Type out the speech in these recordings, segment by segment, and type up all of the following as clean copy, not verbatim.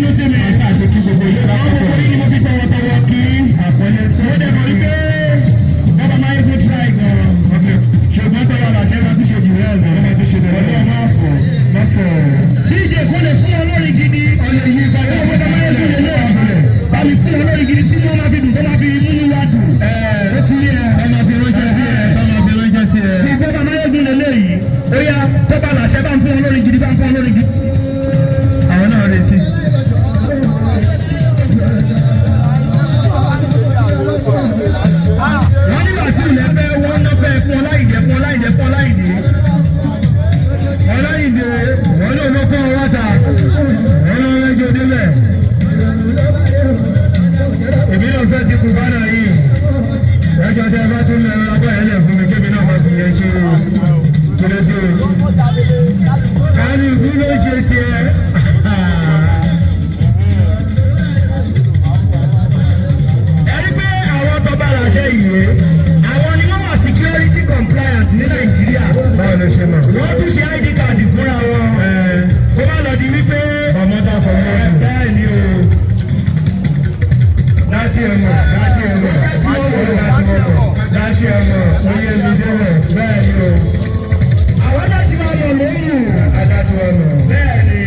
bínú sí mi. Ẹ̀sà àti kí gbogbo yìí bá Àwọn gbogbo yìí ni mo fi tọwọ́tọwọ́ kí. àpọ́nlé tó. Mo dẹ̀ mọ̀ wípé bàbá máa ń fún tíráì gan-an. Ṣùgbọ́n tó wà láṣẹ máa tún ṣe jù rẹ̀ lọ. Ọmọ tó ṣe bẹ̀rẹ̀ Ọlọ́run máa fọ̀. máa fọ̀. DJ kò lè fún olórin gidi. Ọlẹ́ yìí bá yẹ Ọmọ tó máa ń fún olórin. Bámi fún olórin gidi tí wọ́n máa fi dùn tó máa fi múnú wá dùn. Ó ti rí ẹ. ọmọ fi ránṣẹ́ sí ẹ. ọmọ fi ránṣẹ́ sí ẹ. Tí bàbá máa ń gún lélẹ́yìí. Ó yá tó bá láṣẹ bá ń fún olórin gidi bá ń fún olórin gidi. Àwọn náà retí. Wọ́n ní Wàsíù lẹ́fẹ́ wọ́n náà fẹ́ fún Ọláìdé fún Ọláìdé fún Ọláìdé. Ọláìdé wọ́n ní olóko wọ́ta wọ́n lọ rẹ́jọ débẹ̀. Èmi náà fẹ́ ti kú bánà yìí. Ẹjọ́ tẹ bá tún lọ abọ́ ẹ̀ lẹ̀ fún mi kébì náà máa fi yẹn ṣe kérédé. Káàní ìlú ló ṣe tiẹ̀. Ẹni pé àwọn tó bá láṣẹ ìwé, àwọn ni wọ́n wà security compliant ní Nàìjíríà. Báwo ló ṣe mọ̀? Wọ́n tún ṣe ID card fúnra wọn. Kó má lọ di wípé Ọmọ tó fọ mọ́ ọdún. bẹ́ẹ̀ ni o. Láti ẹ̀mọ̀, láti ẹ̀mọ̀, láti ẹ̀mọ̀, oyè mi délẹ̀. Bẹ́ẹ̀ ni o. Àwọn náà ti máa lọ lóyún. Adájọ́ ọ̀nà. Bẹ́ẹ̀ ni.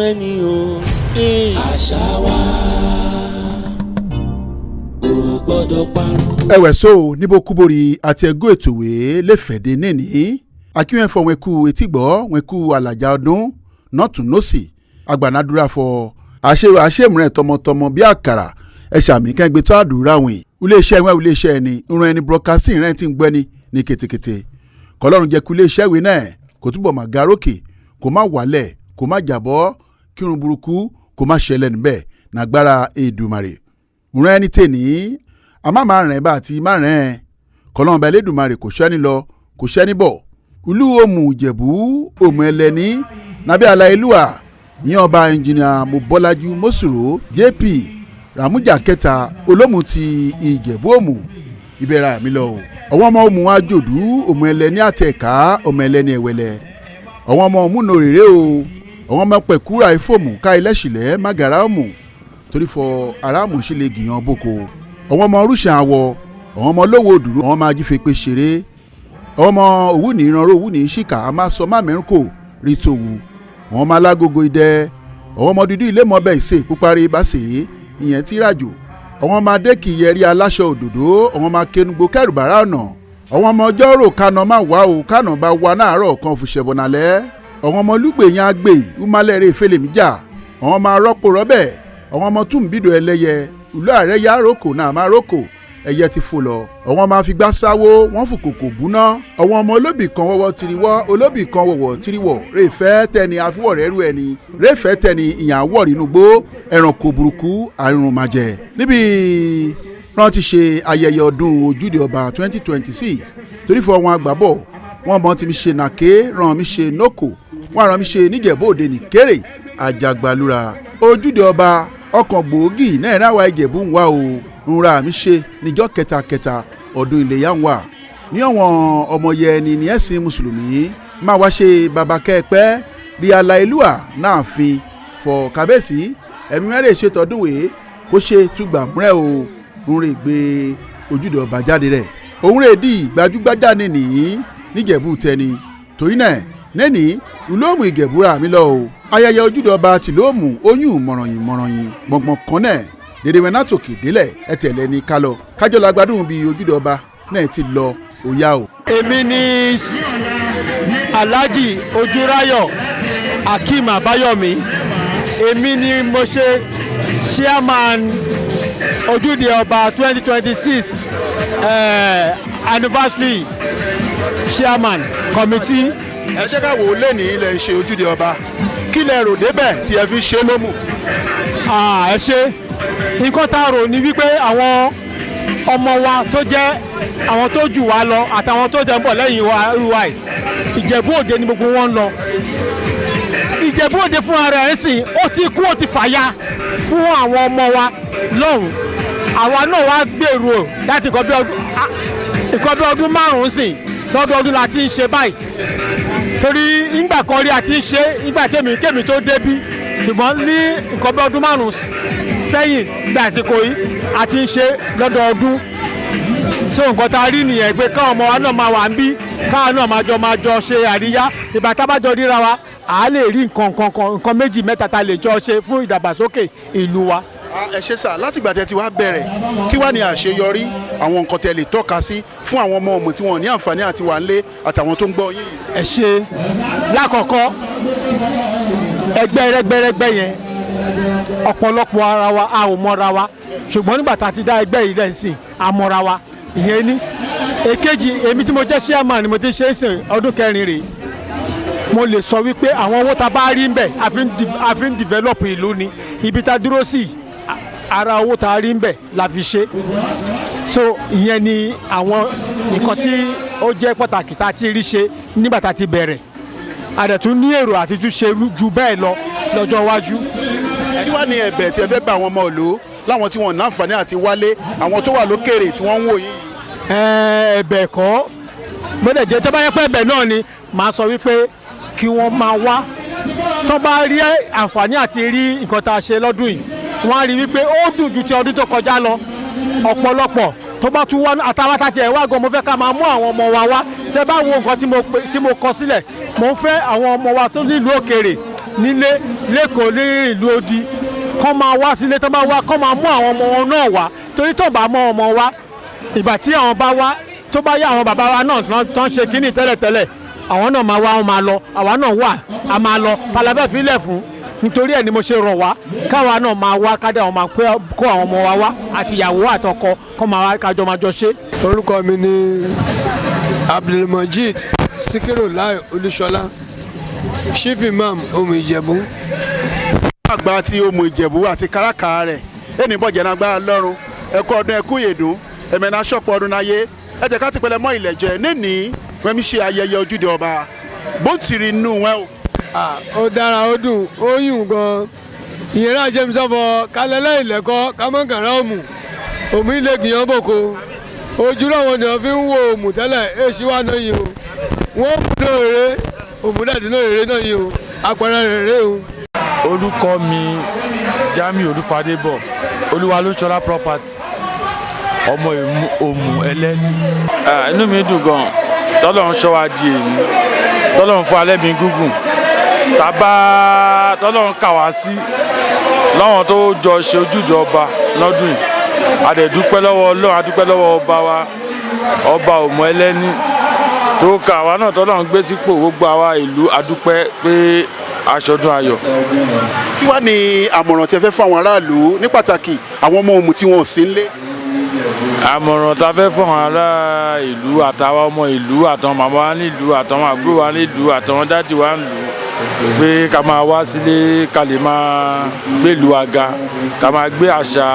Ẹni o, àṣà wa kò gbọ́dọ̀ parun. Ẹ̀wẹ̀ so níbo kúborí àti ẹ̀gọ́ ètò ìwé lẹ́fẹ̀dé nìní akíwọ̀n fọ wọn kú etí gbọ́ wọn kú àlàjá ọdún nọ́ọ̀tún nọ́ọ̀sì agbanadura fọ àṣemìíràn tọmọtọmọ bí àkàrà ẹ̀ṣàmì kẹ́gbẹ́ tó àdúrà wìn iléeṣẹ́ ìwé iléeṣẹ́ ẹni ìran ẹni broadcasting rẹ̀ ti ń gbẹ́ni ní ketekete kọlọ́run jẹ́ kú iléeṣẹ́ ìwé náà kò túbọ̀ má garókè kò má wálẹ̀ kò má jàbọ́ kírun burúkú kò má ṣẹlẹ̀ níbẹ̀ nàgbára Èdùmàrè ìran ẹni tèní àmọ́ máa rìn bá àti máa rìn kọlọ́run bá Elédùmarè kò ṣẹ́ni lọ kò ṣẹ́ni bọ̀ ìlú òmù Ìjẹ̀bú òmù ẹlẹ́ni nàbẹ́ aláìlúwà ìyẹn ọba ẹnjìnìà Mọ́bọ́lájú Mọ́sùrò JP Ràmújà kẹta olómù ti Ìjẹ̀bú òmù ìbẹ̀rẹ̀ àmì lọ ọwọ́ ọmọ òmù Àjòdú òmù ẹlẹ́ni àtẹ̀ká ọmọ ẹlẹ́ni ẹ̀wẹ̀lẹ̀ ọwọ́ ọmọ òmù nòrèrè o ọwọ́ ọmọ pẹ̀kúrà ìfòmù ká ilẹ̀ṣìlẹ̀ mágàrá òmù torí fọ aráàmù sílẹ̀ gìyàn boko ọwọ́ ọmọ rúṣà àwọ̀ ọwọ́ ọmọ lówó dúró ọwọ́ ọmọ ajífẹ́pẹ́ ṣeré ọmọ òwú ní ìrànró òwú ní ṣìkà a máa sọ má mẹ́rin kò rí tòwú ọwọ́ ọmọ alágogo idẹ ọwọ́ ọmọ dúdú ilé mọ́bẹ̀ ìṣe púparí bá ṣe ìyẹn tí ràjò ọwọ́ ọmọ adékì yẹrí aláṣọ òdòdó ọwọ́ ọmọ akẹnugbó kẹrùbárà ọ̀nà ọwọ́ ọmọ ọjọ́rò kánà má wá o kánà bá wà náàárọ̀ kan fùṣẹ̀bọ̀nàlẹ́ ọwọ́ ọmọ olúgbèyàn àgbè umalẹ̀rẹ̀ ìfẹ́lẹ̀míjà ọwọ́ ọmọ arọ́pò rọ́bẹ̀ ọwọ́ ọmọ túnbídò ẹlẹ́yẹ ìlú ààrẹ yá roko náà má roko ẹyẹ ti fò lọ. àwọn máa fi gbá sáwó wọ́n fò kòkò búná. àwọn ọmọ olóbì kan wọ́wọ́ tiriwọ́ olóbì kan wọ̀wọ̀ tiriwọ̀ rèéfẹ́ tẹni àfúwọ̀ rẹ̀ rú ẹni rèéfẹ́ tẹni ìyàn àwọ̀ nínú gbó ẹranko burúkú àrùn màjẹ. níbi wọ́n ti ṣe ayẹyẹ ọdún ojúde ọba 2026 torí fún àwọn àgbàbọ̀ wọ́n mọ̀ ti mi ṣe nàké ràn mí ṣe nókò wọ́n ràn mí ṣe níjẹ̀bú òde nìkéré àjàgbàlúra ojúde ọba ọkàn gbòógì náà ráwa Ìjẹ̀bú ń wá o nra mi ṣe níjọ́ kẹta ọdún iléyá ń wà ní àwọn ọmọye ẹni ní ẹ̀sìn mùsùlùmí máa wá ṣe bàbá kẹ́ẹ̀pẹ́ bí aláìlúwà náà fi fọ kábẹ́ẹ̀sì ẹ̀mí mẹ́rẹ̀ ṣètọ́dúnwé kó ṣe túgbà múrẹ́ o nre gbé ojúde ọba jáde rẹ̀ òun rè dì gbajúgbajà nìní níjẹ̀bú tẹni torí náà nẹ́ni ìlóòmù Ìjẹ̀bú rà mí lọ o ayẹyẹ ojúde ọba tìlóòmù oyún mọ̀rànyìn gbọ̀ngbọ̀n kan náà dédé mẹ́ná tòkè délẹ̀ ẹ̀tẹ̀lẹ̀ ní kálọ̀ kájọ́ la gbádùn bí ojúde ọba náà ti lọ òyà o. èmi ni Alhaji Ojúráyọ̀ Akeem Abayomi èmi ni mo ṣe chairman ojúde ọba 2026 anniversary chairman committee. ẹ jẹ́ ká wò ó lé ní ilẹ̀ ṣe ojúde ọba kí lẹ rò débẹ̀ tí ẹ fi ṣe lómù. ẹ ṣe nǹkan tá a rò ní wípé àwọn ọmọ wa tó jẹ́ àwọn tó jù wá lọ àtàwọn tó jẹ́ ń bọ̀ lẹ́yìn wa rúwa ẹ̀ Ìjẹ̀bú Òde ni gbogbo wọn ń lọ. Ìjẹ̀bú Òde fún ara ẹ̀ sìn ó ti kú ó ti fàya fún àwọn ọmọ wa lọ́hùn. àwa náà wá gbèrò láti nǹkan bí ọdún márùn-ún sìn lọ́dọọdún la ti ń ṣe báyìí torí ìgbà kan rí a ti ń ṣe ìgbà kémi tó débí ṣùgbọ́n ní nǹkan bí ọdún márùn-ún sẹ́yìn gba àsìkò yìí a ti ń ṣe lọ́dọọdún so nǹkan tá a rí nìyẹn pé káwọn ọmọ wa náà máa wà ń bí káwọn náà máa jọ ṣe àríyá ìgbà tá a bá jọ ríra wa à lè rí nǹkan méjì mẹ́ta tá a lè jọ ṣe fún ìdàgbàsókè ìlú wa. ẹ ṣe sà láti ìgbà tẹ́ ti wá bẹ̀rẹ̀ kí wá ní àṣeyọrí àwọn nǹkan tẹ́ lè tọ́ka sí fún àwọn ọmọ ọmọ tí wọ́n ní àǹfààní àti wà ń lé àtàwọn tó ń gbọ́ yín. ẹ ṣe lákọ̀ọ́kọ́ ẹgbẹ́ rẹ́gbẹ́rẹ́gbẹ́ yẹn ọ̀pọ̀lọpọ̀ ara wa a ò mọra wa ṣùgbọ́n nígbà tá a ti dá ẹgbẹ́ yìí lẹ́sìn a mọra wa ìyẹn ní. èkejì èmi tí mo jẹ́ chairman ni mo ti ṣe é sìn ọdún kẹrin rèé mo lè sọ wípé àwọn owó tá a bá rí ń bẹ̀ a fi ń develop ìlú ni ibi tá a dúró sí ara owó tá a rí ń bẹ̀ la fi ṣe so ìyẹn ni àwọn nǹkan tí ó jẹ́ pàtàkì tá a ti rí ṣe nígbà tá a ti bẹ̀rẹ̀ a dẹ̀ tún ní èrò àti tún ṣe ju bẹ́ẹ̀ lọ lọ́jọ́ iwájú. kí wá ní ẹ̀bẹ̀ tí ẹ fẹ́ bá àwọn ọmọ ìlú láwọn tí wọ́n ní àǹfààní àti wálé àwọn tó wà lókèrè tí wọ́n ń wò yín. ẹ̀bẹ̀ kọ́ gbọ́dọ̀ jẹ́ tó bá yẹ pé ẹ̀bẹ̀ náà ni màá sọ wípé kí wọ́n máa wá tó bá rí àǹfààní àti rí nǹkan tá a ṣe lọ́dún yìí wọ́n á rí wípé ó dùn ju ti ọdún tó kọjá lọ ọ̀pọ̀lọpọ̀ tó bá tún wá àtàwátà tiẹ̀ wá gan mo fẹ́ ká máa mú àwọn ọmọ wa wá tẹ́ bá wo nǹkan tí mo kọ sílẹ̀ mo ń fẹ́ àwọn ọmọ wa tó nílùú òkèèrè nílé lẹ́kọ̀ọ́ ní ìlú odi kọ́ máa wá sílé tó bá wá kọ́ máa mú àwọn ọmọ wọn náà wá torí tó bá mọ ọmọ wa ìgbà tí àwọn bá wá tó bá yá àwọn bàbá wa náà tó ń ṣe kínní tẹ́lẹ̀tẹ́lẹ̀ àwọn náà máa wá wọn máa lọ àwa náà wà á máa lọ talabẹ́ filẹ̀ fún nítorí ẹ̀ ni mo ṣe rọ̀ wá káwa náà máa wá kádà wọn máa kó àwọn ọmọ wa wá àti ìyàwó àtọkọ kọ́ máa wá kájọ máa jọ ṣe. orúkọ mi ni Abdulmajid Sikiru Lai Olúṣọlá Chief Imam Omu Ìjẹ̀bú. àgbà tí Omu Ìjẹ̀bú àti kárakára rẹ̀ ẹnì bọ̀jẹ̀ náà gbára lọ́rùn ẹ̀kọ́ ọdún ẹ̀kú yèdùn ẹ̀mẹ́ná ṣọ́pọ̀ ọdún náyé ẹ̀jẹ̀ ká ti pẹ̀lẹ́ mọ́ ìlẹ̀jẹ̀ níní wọ́n mi ṣe ayẹyẹ ojúde ọba bó ti rí inú wọn o. ó dára ó dùn ó yùn gan-an ìyẹn náà ṣe mi sọ́fọ̀ kálẹ́lẹ́ ìlẹ́kọ́ kámọ́kànlá òmù ilé gbìyànjú bòkó ojú làwọn ènìyàn fi ń wo òmù tẹ́lẹ̀ èsì wà náà yìí o wọ́n mú náà rèrè òmù náà ti náà rèrè náà yìí o àpẹẹrẹ rèrè o. orúkọ mi Jamiu Olúfadébọ̀ Olúwalóṣọlá property ọmọ Òmù Ẹlẹ́ni. inú mi dùn gan-an tọ́lọ́run ṣọ́ wa di èyí tọ́lọ́run fún alẹ́ mi gúngùn tọ́lọ́run kà wá sí láwọn tó jọ ṣe ojúde ọba lọ́dún yìí a dẹ̀ dúpẹ́ lọ́wọ́ Ọlọ́run a dúpẹ́ lọ́wọ́ ọba wa ọba Òmù Ẹlẹ́ni tó kà wá náà tọ́lọ́run gbé sípò gbogbo àwa ìlú a dúpẹ́ pé aṣọdún ayọ̀. kí wá ní àmọ̀ràn tí ẹ fẹ́ fún àwọn aráàlú ní pàtàkì àwọn ọmọ Òmù tí wọn ò sí nílé. àmọ̀ràn tá a fẹ́ fún àwọn ará ìlú àtàwọn ọmọ ìlú àtàwọn màmá wa nílùú àtàwọn àbúrò wa nílùú àtàwọn dáàdì wa nílùú pé ká máa wá sílé ká lè máa gbé ìlú wa ga ká máa gbé àṣà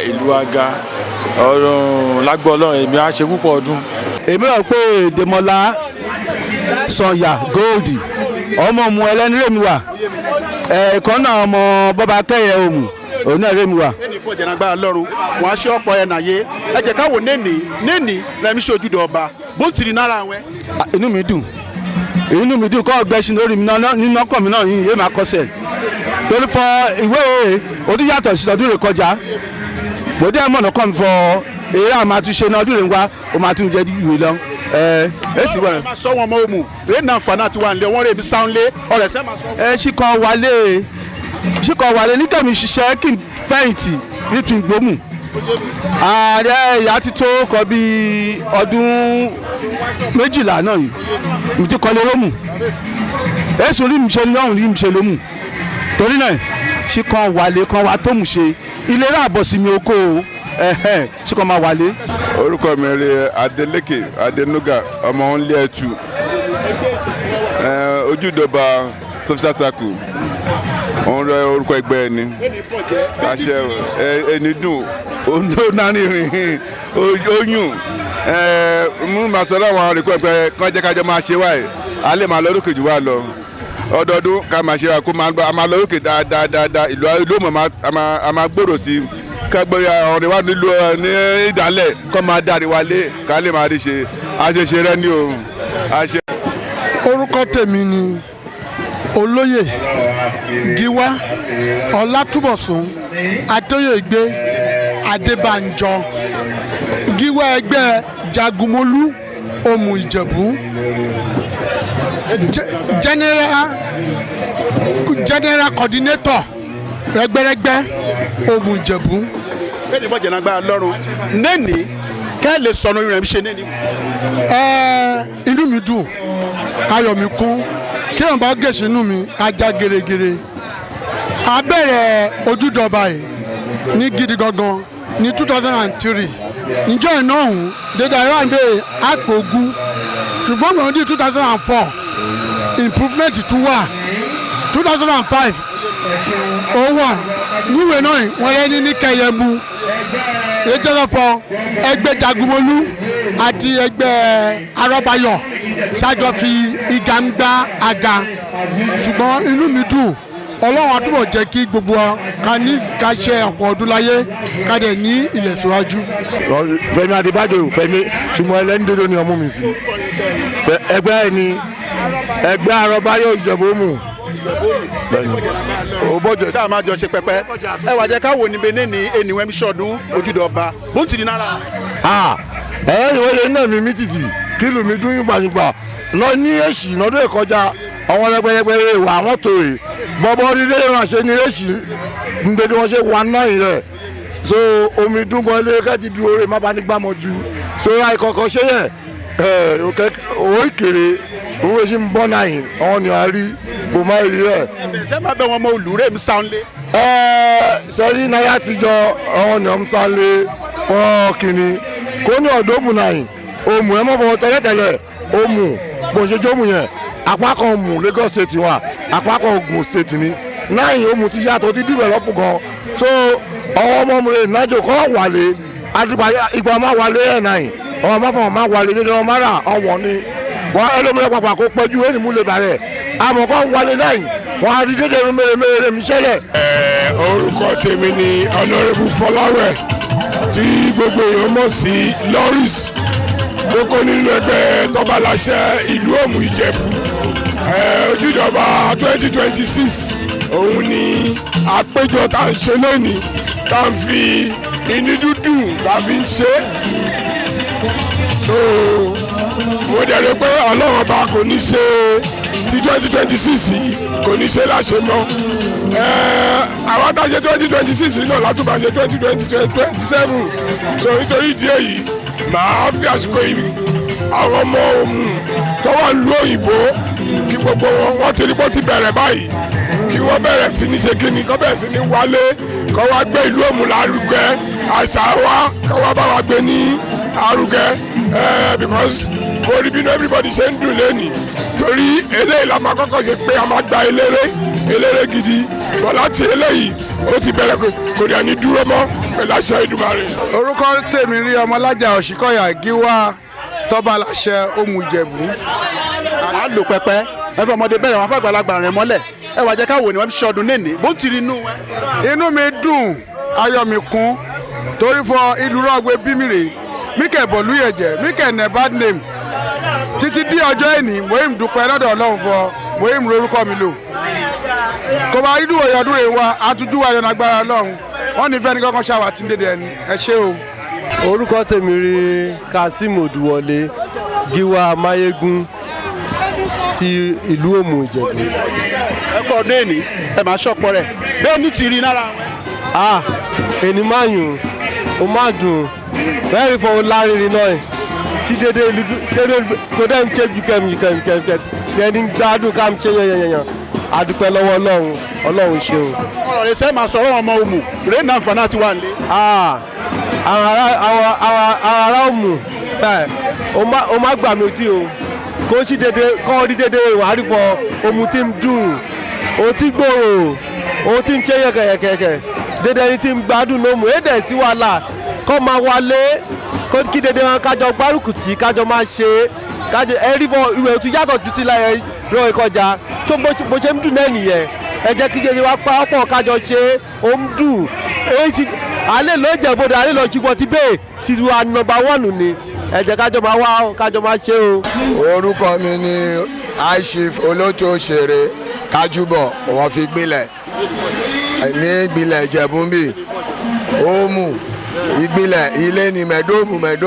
ìlú wa ga lágbó Ọlọ́run èmi á ṣe púpọ̀ ọdún. èmi rò pé Dèmọ́lá Sànyà Gold ọmọ mu ẹlẹ́ni rèmi wà ẹ̀ẹ̀kan náà ọmọ bọ́ba kẹ́yẹ òmù òun náà rèmi wà. ẹnì kan jẹ̀nà gbára lọ́rùn wọn á ṣe ọ̀pọ̀ ẹ̀ nàyé ẹ jẹ́ káwọ́ nẹ́ẹ̀nì rẹmi ṣe Ojúde ọba bó ń tìrì náírà wẹ́. inú mi dùn kọ́ ọgbẹ́sìn lórí mi nínú ọkàn mi náà yìí yé máa kọsẹ̀ torí fọ ìwé ọdún yàtọ̀ sí ọdún rẹ̀ kọjá bòdì ẹ̀ mọ̀nà kàn fọ èyí rà máa tún ṣe ní ọdún rẹ̀ ń wá ó máa tún jẹ́ ìwé lọ. èsì wọ̀rẹ̀. máa sọ wọn ọmọ òmù rẹ̀ náà fàánà àti wà nílé wọn rẹ̀ mi sáńlé ọ̀rẹ́ sẹ́ máa sọ. ṣíkọ̀ wálé ní kẹ́mi ṣiṣẹ́ kí n fẹ̀yìntì ní tùǹgbòmù ààrẹ ìyá ti tó kọ bí ọdún 12 náà yìí mi ti kọ́lé lómù èsì rí mi ṣe lọ́rùn rí mi ṣe lómù torí náà ṣíkọ̀ wálé kan wá tó mù ṣe ìlera àbọ̀sí mi oko ṣíkọ̀ máa wálé. orúkọ mi rí Adeleke Adenuga ọmọ nlé ẹtù Ojúde ọba social circle òun rẹ orúkọ ẹgbẹ́ ẹni àṣẹ ẹni dùn onánírin oyún mú màá sọ láwọn àrèkọ ẹgbẹ́ kan jẹ́ kájọ máa ṣe wáyé a lè máa lọ lókè jù wá lọ ọdọọdún ká máa ṣe wá kó máa lọ lókè dáadáa ìlú mọ̀ a máa gbòòrò sí kẹgbẹ́ ọ̀rẹ́ wa nílùú ní ìdálẹ̀ kọ́ máa dárí wálé ká lè máa rí ṣe àṣeṣe rẹ ní o. orúkọ tèmi ni olóyè Gíwá Ọlátúbọ̀sún Adéyègbé Adébánjọ Gíwá ẹgbẹ́ Jagunmólú Òmù Ìjẹ̀bú general coordinator rẹgbẹrẹgbẹ Òmù Ìjẹ̀bú. bẹ́ẹ̀ni bọ́jà náà gbára lọ́rùn nẹ́ẹ̀ni kẹ́ lè sọnù rẹ̀ mi ṣe nẹ́ẹ̀ni. inú mi dùn ayọ̀ mi kún kí wọn bá gèsè inú mi ká já gèrègèrè a bẹ̀rẹ̀ Ojúde ọba yìí ní gidi gangan ní 2003 níjọ́ iná ọ̀hún dédé aráàlú àpò ogun ṣùgbọ́n gbọ̀n di 2004 improvement tún wà 2005 ó wà níwèé náà wọ́n rẹ́ ní Kẹyẹmú ètòlọ́fọ̀ ẹgbẹ́ Jagunmólú àti ẹgbẹ́ Arọ́bayọ̀ ṣáàjọ fi ìgà ń gbá àga ṣùgbọ́n inú mi dùn Ọlọ́run á túbọ̀ jẹ́ kí gbogbo wa ká ṣe ọ̀pọ̀ ọdún láyé ká dẹ̀ ní ilẹ̀ síwájú. Fẹ́mi Adébájọ Fẹ́mi ṣùgbọ́n ẹlẹ́ni dodo ni ọmú mi sí ẹgbẹ́ ẹni ẹgbẹ́ Arọ́bayọ̀ Ìjẹ̀bú Òmù o bọ́jọ̀ tá a máa jọ ṣe pẹ́pẹ́ ẹ wà jẹ́ ká wò níbi ní ènìwẹ́mi ṣọdún Ojúde ọba bó ń tì ní náírà. ìwé yẹn náà mi mí tìtì kílù mi dún yígbàyígbà lọ ní èsì lọ́dún ìkọjá àwọn ẹgbẹ́rẹ́ ìwà àwọn tó rè bọ́bọ́ dídé náà ṣe ní èsì níbi wọn ṣe wà náà yìí rẹ̀ so omi dún gan ilé kẹ́tì dúró rè má bá ní gbàmọ̀ ju so ra ìkọ̀kọ̀ ṣe yẹ owó ìkéré owó èsì ń bọ́ náà yìí àwọn ni a rí bò má rí rẹ̀. ṣé máa bẹ wọn mọ olùrẹ́ mi sáńlé. sẹ́rí náírà tijọ́ àwọn ni wọ́n sáńlé wọ́n kìíní kó ní ọ̀dọ́ òmù náà yìí òmù ẹ̀ mọ̀ fọwọ́ tẹ́lẹ̀tẹ́lẹ̀ òmù gbòǹṣẹ́jọ́ òmù yẹn apá kan òmù Lagos state wà apá kan Ògùn state ni náà yìí òmù ti yàtọ̀ ti develop gan so ọwọ́ ọmọ mi rẹ̀ nájò kọ́ wálé ìgbà máa wálé ẹ̀ náà yìí ọmọ máa fọwọ́ máa wálé nínú ọmọ rà ọ̀wọ́n ni wọ́n ẹlòmíràn pàpà kó pẹ́jú ẹni mú lè bàrẹ̀ àmọ́ kọ́ wálé náà yìí wọ́n á rí dédé mèremère mi ṣẹlẹ̀. orúkọ tèmi ni Honorable Fọláwẹ̀ tí gbogbo èèyàn mọ̀ sí Lawrence kókó nínú ẹgbẹ́ tọ́baláṣẹ ìlú Òmù Ìjẹ̀bú Ojúde ọba 2026 òun ni àpéjọ tá à ń ṣe lónìí tá à ń fi inú dúdú tá a fi ń ṣe so mo dẹ̀ rò pé Ọlọ́run ọba kò ní ṣe ti 2026 yìí kò ní ṣe láṣẹ mọ́ àwọn tá a ṣe 2026 náà látúbà ṣe 2027 so nítorí ìdí èyí màá fi àsìkò yìí àwọn ọmọ Òmù tó wà lú òyìnbó kí gbogbo wọn ti rí bó ti bẹ̀rẹ̀ báyìí kí wọ́n bẹ̀rẹ̀ sí ní ṣe kíni kọ́ bẹ̀rẹ̀ sí ní wálé kọ́ wá gbé ìlú Òmù lárugẹ àṣà wa káwá bá wa gbé ní arugẹ because orí bínú everybody ṣe ń dùn lẹ́nìí torí eléyìí la máa kọ́kọ́ ṣe pé a máa gba eléré gidi bọ̀ láti eléyìí ó ti bẹ̀rẹ̀ kò dẹ̀ ní dúró mọ́ pẹ̀lú àṣẹ Ìdùmarè. orúkọ tèmi rí ọmọlájà òṣìkọyà gíwá tọ́ba láṣẹ ohun Ìjẹ̀bú. a lò pẹpẹ ẹ fẹ́ ọmọdé bẹ̀rẹ̀ wọn fàgbàlagbà rẹ̀ mọ́lẹ̀ ẹ wà jẹ́ káwọ́ ni wọ́n fi ṣọdún nẹ́ẹ̀ni bó ń tiri inú ẹ. inú mi dùn ayọ̀ mi kún torí fọ ìlú rọ̀gbẹ́ bímìrè míkẹ́ bọ̀lúyẹ̀jẹ̀ míkẹ́ nẹ̀ bad name títí di ọjọ́ ẹ̀ní mòyìm dúpẹ́ lọ́dọ̀ Ọlọ́run fọ mòyìm lórúkọ mi lò kò bá rí dùwọ̀ yọdún rẹ̀ wá àtúndú wa yọ̀nà agbára Ọlọ́run wọ́n ní fẹ́ni kankan ṣàwà tí ń dédé ẹni ẹ ṣé o. orúkọ tèmi rí Kazeem Odùwọlé gíwá Máyégún ti ìlú Òmù Ìjẹ̀bú. ẹ kọ́ ọdún èní ẹ máa ṣọ̀pọ̀ rẹ̀ bẹ́ẹ̀ ní ti rí nára wọn. èní máa yùn ó máa dùn fẹ́ẹ́ fọ lárinrin náà tí dédé kò dẹ́ ń ṣe jùkẹ́mùkẹ́mùkẹ́ ẹni gbádùn ká ń ṣe yẹnyẹnyẹn adúpẹ́ lọ́wọ́ Ọlọ́run ṣeun. ọ̀rọ̀ rẹ̀ sẹ́ẹ̀ máa sọ̀rọ̀ ọmọ Òmù rẹ̀ náà fana ti wà nílé. àwọn ará Òmù ó má gbà mí ojú o kó sì dédé kọ́ rí dédé wàá rí fọ Òmù tí ń dùn ó ti gbòòrò ó ti ń ṣe yẹ̀kẹ̀yẹ̀kẹ̀ dédé ẹni tí ń gbádùn lómù èdè sí wàhálà kọ́ máa wálé kí dédé wọn kájọ gbárùkù tí kájọ máa ṣe kájọ ẹrí fọ ìwé òtún yàtọ̀ ju ti láyé rọ ìkọjá tó bó ṣe ń dùn náà nìyẹn ẹ jẹ́ kí dédé wá pa ọ̀pọ̀ kájọ ṣe ó ń dùn èyí ti alẹ́ ló jẹ́ fòdà alẹ́ lọ ṣùgbọ́n ti bẹ́ẹ̀ ti wà nọ́mbà 1 ni ẹ jẹ́ kájọ máa wá kájọ máa ṣe o. orúkọ mi ni aishif olóòtú òṣèré kájúbọ̀ wọ́n fi gbilẹ̀ ní ìgbìlẹ̀ Ìjẹ̀bú-Mbì Òmù ìgbìlẹ̀ ilé ní mẹ̀dó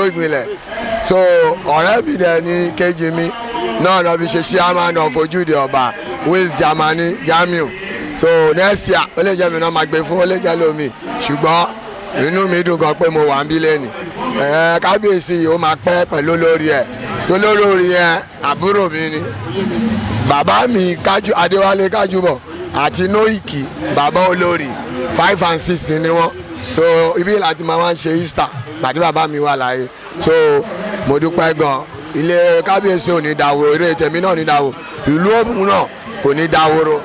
ìgbìlẹ̀ so ọ̀rẹ́ mi dẹ̀ ní kejì mi náà lọ́ fi ṣe chairman of Ojude ọba West Germany Jamiu so next year ó lè jẹ́ mi náà máa gbé fún ó lè jẹ́ lómi ṣùgbọ́n inú mi dùn gan pé mo wà ń bí lẹ́nu kábíyèsí ó máa pẹ́ pẹ̀lú olórí ẹ̀ tó lórí ẹ̀ àbúrò mi ni bàbá mi Adéwálé Kájúbọ̀ àti Nóìkì bàbá olórí 5 and 6 ni wọ́n so ibi láti máa wá ń ṣe Easter gbàdí bàbá mi wà láyé so mo dúpẹ́ gan ilé kábíyèsí ò ní dáwòrò eré tèmi náà ní dáwòrò ìlú Òmù náà kò ní dáwòrò.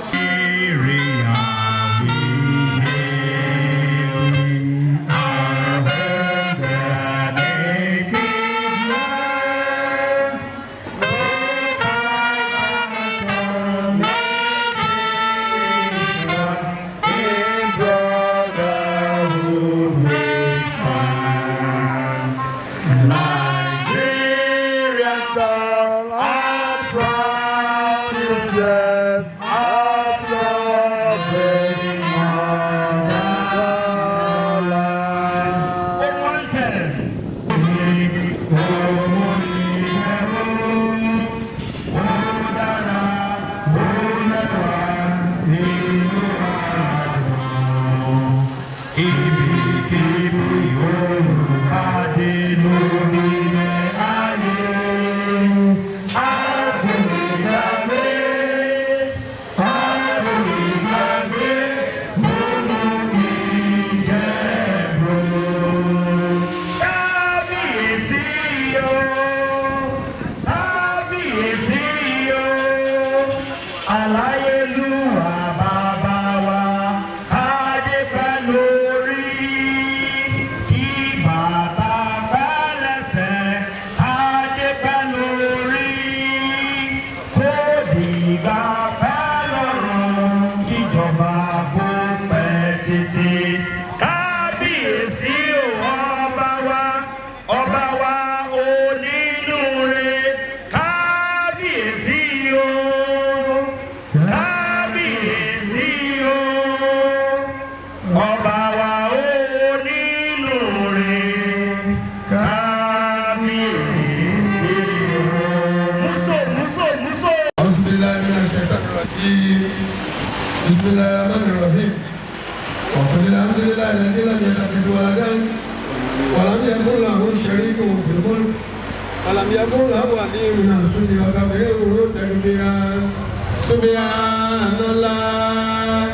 Subhanallah,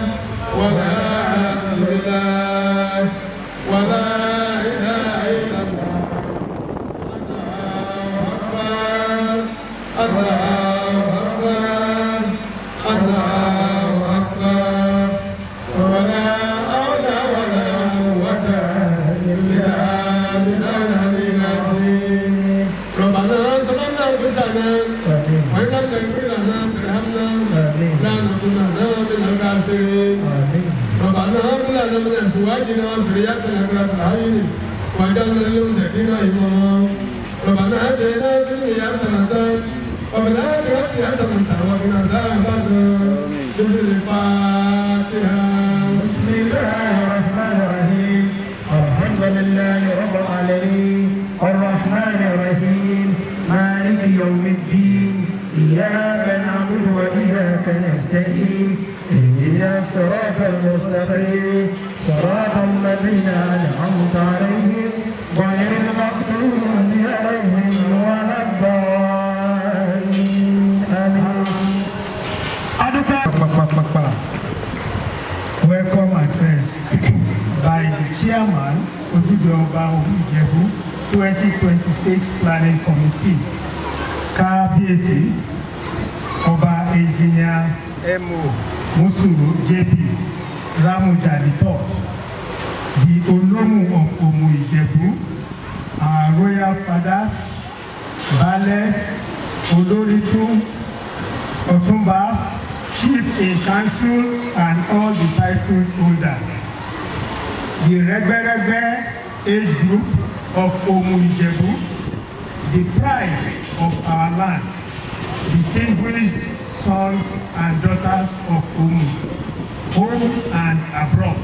walhamdulillah, wala لنا من أزواجنا وذرياتنا قرة أعين واجعلنا للمتقين إماما ربنا آتنا في الدنيا حسنة وفي الآخرة حسنة وقنا عذاب النار الفاتحة. بسم الله الرحمن الرحيم الحمد لله رب العالمين الرحمن الرحيم مالك يوم الدين إياك نعبد وإياك نستعين اهدنا الصراط المستقيم صراط الذين أنعمت عليهم غير المغضوب عليهم ولا الضالين آمين. Welcome address by the chairman Ojude Ijebu 2026 Planning Committee. Kábíyèsí Ọba Engineer M.O. Musuru J.P. Ramuja III, the Olomu of Omu Ijebu, our royal fathers, Baales, Oloritu, Otumbas, Chief in Council, and all the title holders. The Regbe age group of Omu Ijebu, the pride of our land, distinguished sons and daughters of Omu, home and abroad,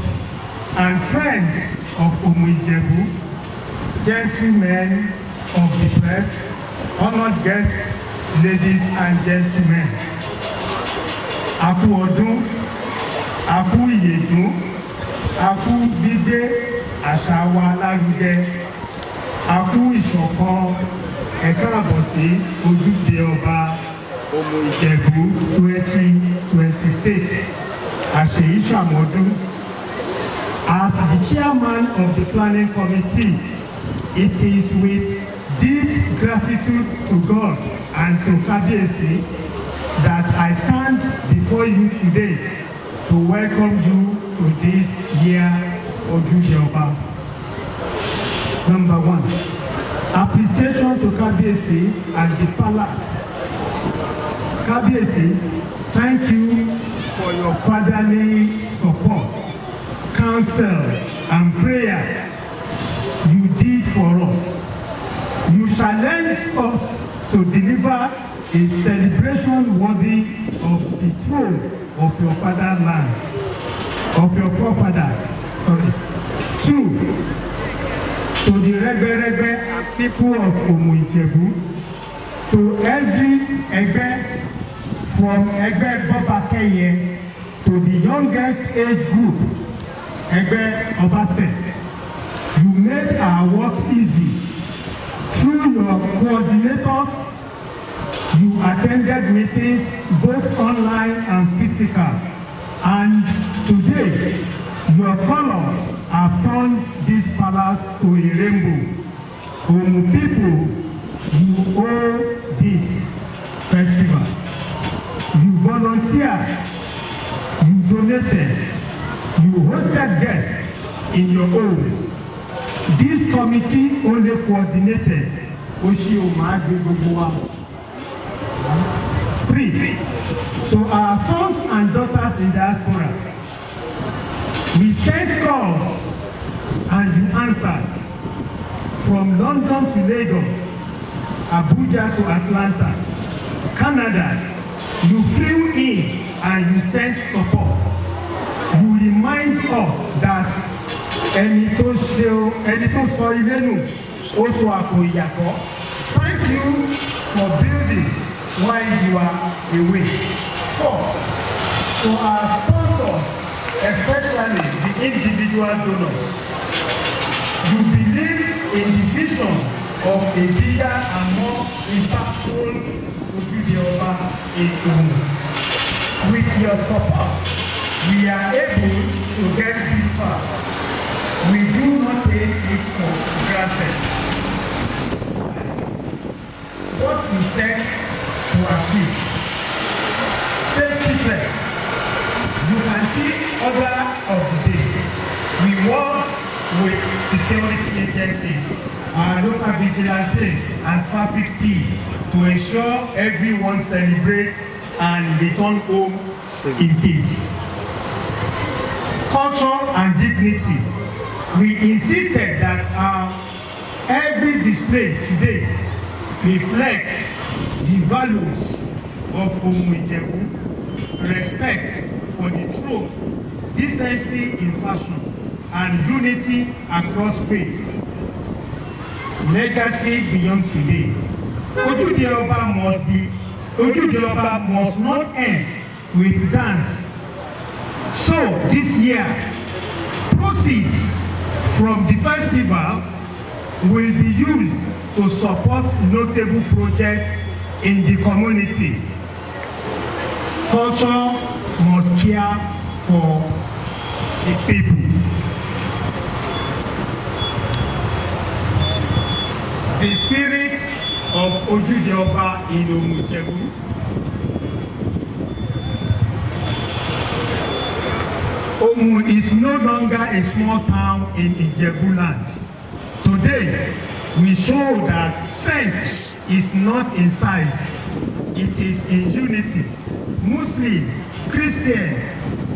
and friends of Omu Ijebu, gentlemen of the press, honored guests, ladies and gentlemen. Aku ọdún, aku ìyèdún, aku gbígbé àṣà wa lárugẹ, aku ìṣọ̀kan ẹ káàbọ̀ sí Ojúde Ọba Omu Ìjẹ̀bú 2026 àṣèyí ṣàmọ́dún. As the chairman of the planning committee, it is with deep gratitude to God and to Kábíyèsí that I stand before you today to welcome you to this year Ojúde Ọba. Number one, appreciation to Kábíyèsí and the palace. Kábíyèsí, thank you for your fatherly support, counsel, and prayer you did for us. You challenged us to deliver a celebration worthy of the throne of your fatherland, of your forefathers. Sorry. Two, to the Regbe and people of Omu Ijebu, to every Egbe from Egbe Bobakeye to the youngest age group, Egbe Obase. You made our work easy. Through your coordinators, you attended meetings both online and physical. And today, your colors have turned this palace to a rainbow. Omu people, you owe this festival. You volunteered, you donated, you hosted guests in your homes. This committee only coordinated Three, to our sons and daughters in diaspora, we sent calls and you answered. From London to Lagos, Abuja to Atlanta, Canada, you flew in and you sent support. You remind us that ẹni tó sọ ilé nù ó sọ àpò ìyàtọ̀. Thank you for building while you are away. Four, to our sponsors, especially the individual donors, you believe in the vision of a bigger and more impactful Ojúde Ọba in Omu. With your support, we are able to get this far. We do not take it for granted. What we set to achieve. Safety first. You can see order of the day. We work with security agencies, our local vigilantes and traffic team to ensure everyone celebrates and return home in peace. Culture and dignity. We insisted that every display today reflects the values of Ijebu: respect for the truth, decency in fashion, and unity across faiths. Legacy beyond today. Ojude Oba must not end with dance. So this year, proceeds from the festival will be used to support notable projects in the community. Culture must care for the people. The spirit of Ojude Oba in Ijebu. Omu is no longer a small town in Ijebu land. Today, we show that strength is not in size, it is in unity. Muslim, Christian,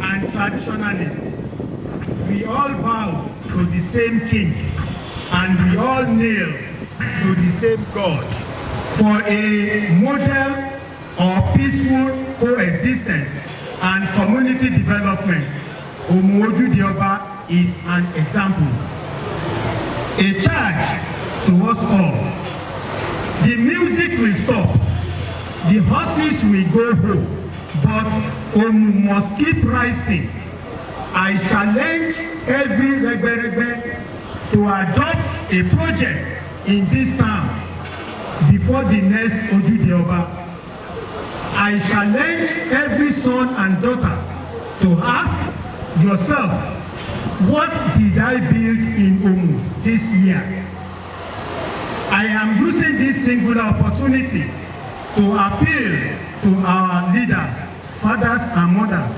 and traditionalist, we all bow to the same king, and we all kneel to the same God. For a model of peaceful coexistence and community development, Ojude Oba is an example, a charge to us all. The music will stop, the horses will go home, but Omu must keep rising. I challenge every Regbe to adopt a project in this town before the next Ojude Oba. I challenge every son and daughter to ask yourself, what did I build in Omu this year? I am using this singular opportunity to appeal to our leaders, fathers and mothers,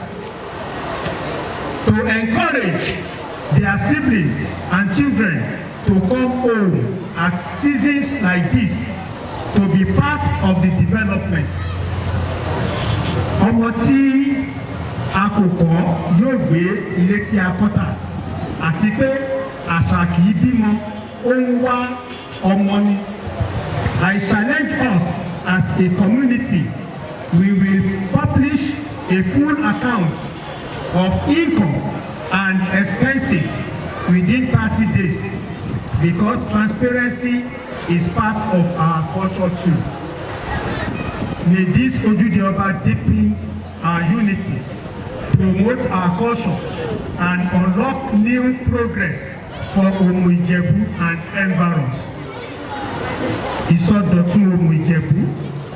to encourage their siblings and children to come home at seasons like this to be part of the development. Ọmọ tí a kò kọ́ yóò gbé ilé tí a kọ́ tà, àti pé àṣà kì í bímọ, ó ń wá ọmọ ni. I challenge us as a community. We will publish a full account of income and expenses within 30 days because transparency is part of our culture too. May this Ojude Oba deepen our unity, promote our culture, and unlock new progress for Ijebu and environs. Ìsọdọ̀tun Ijebu,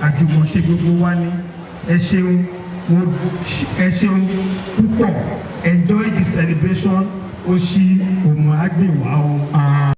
àjùmọ̀ṣe gbogbo wa ni. Ẹ ṣeun púpọ̀. Enjoy the celebration. Oṣì Òmù Àgbèwà o.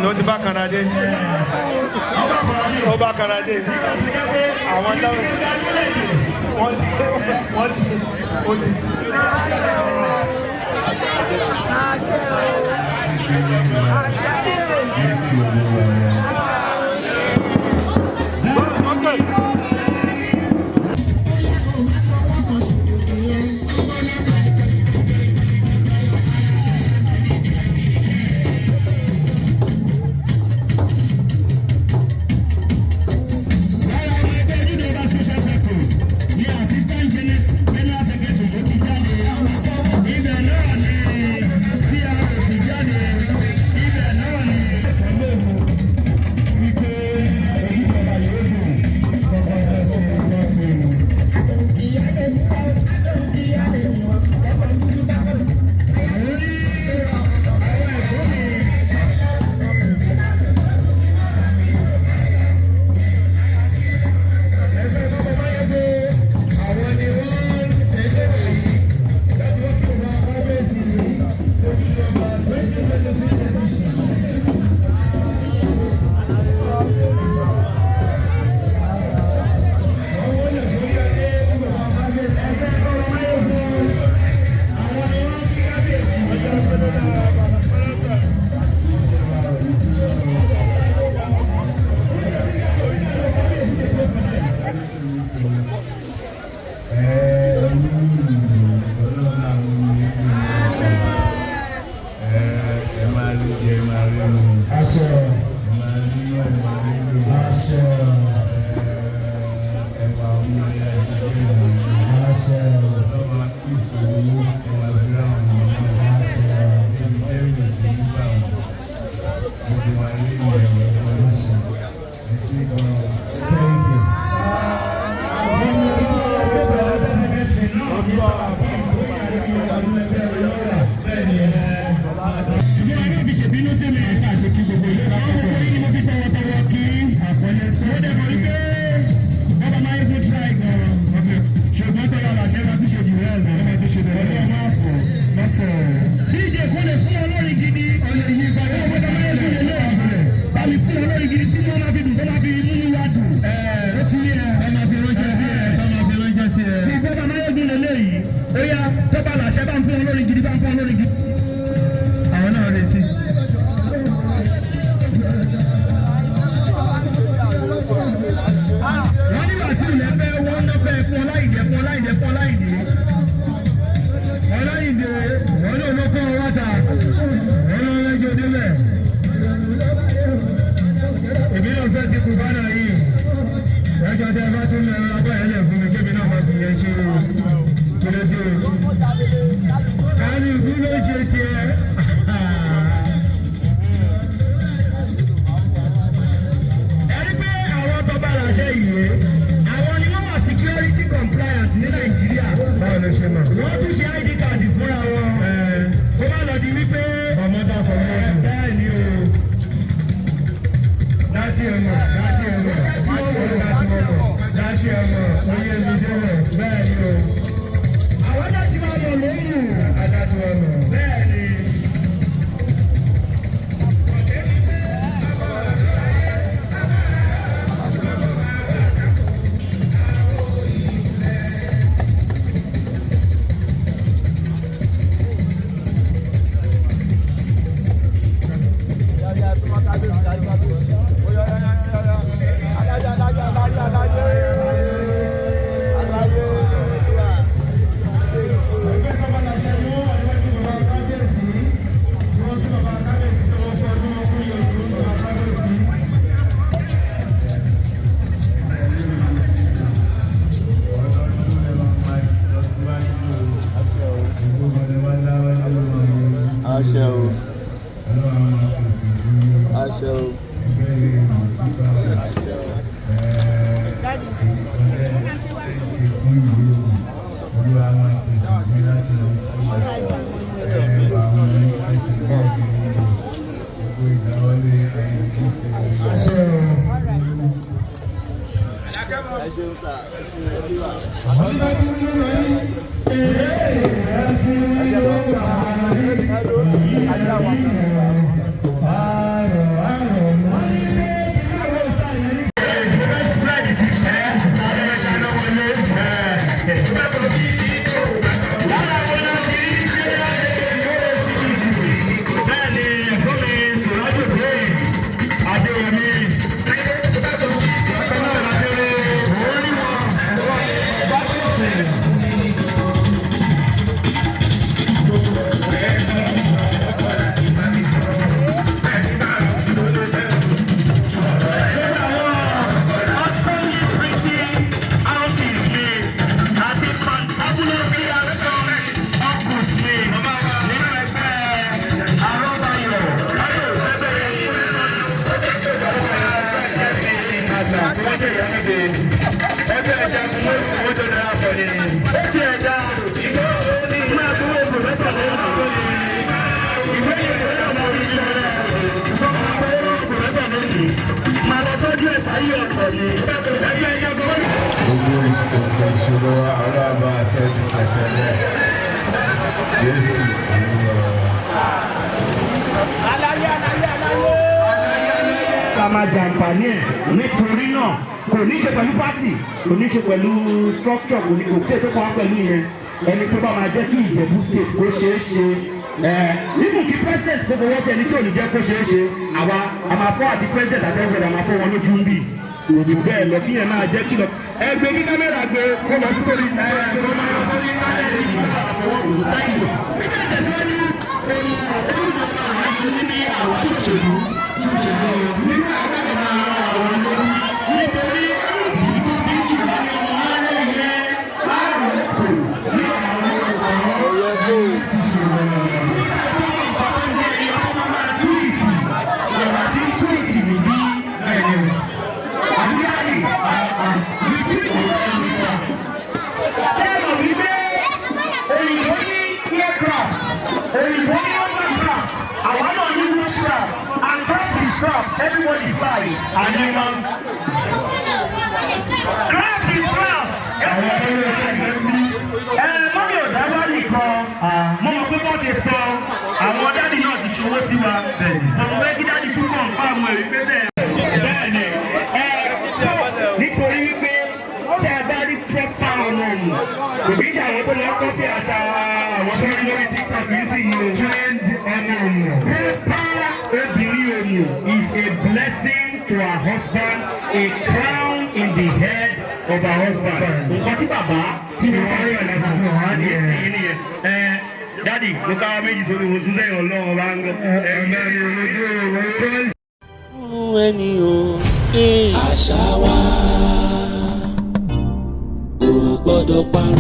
ó ti bá kanadé ó bá kanadé àwọn táwọn wọ́n ti ó ti. Alaye máa jàǹfààní ẹ̀ nítorí náà kò ní ṣe pẹ̀lú pátì kò ní ṣe pẹ̀lú structure kò ní kò sí ètò kan pẹ̀lú yẹn ẹni tó bá máa jẹ́ kí Ìjẹ̀bú state kó ṣeé ṣe nínú kí president kó fọwọ́ sí ẹni tí ò ní jẹ́ kó ṣeé ṣe àwa àmàfọ́ àti president àtẹ́gbẹ̀rẹ̀ àmàfọ́ wọn lójú ń bì òdì bẹ́ẹ̀ lọ kí yẹn máa jẹ́ kí lọ ẹgbẹ́ kí kámẹ́rà gbé kó lọ sí sórí everybody fly and then grab the strap. Mọ́mí ò dáwọ́ nìkan mo mọ̀ pé wọ́n ti sọ àwọn dáàdì náà ti ṣòwò sí wa ọmọ wẹ́ kí dáàdì tún kàn fún àwọn èrè pé bẹ́ẹ̀ ni nítorí wípé tẹ́ ẹ bá rí pẹ́pà ọ̀nà ọ̀nà òbí ìjà àwọn tó lọ kọ́ bí àṣà àwọn tó rí lórí TikTok yìí sì ní trend ọ̀nà ọ̀nà pẹ́pà obìnrin ọ̀nà is a blessing to her husband, a crown in the head of her husband. Nǹkan tí bàbá tí mo sáré ọ̀nà fún wa ní ẹ̀sìn yìí nìyẹn. Dádì ló ká méjì sórí wo sún sẹ́yìn ọlọ́run bá ń gbọ́. ẹni o àṣà wa kò gbọ́dọ̀ parun.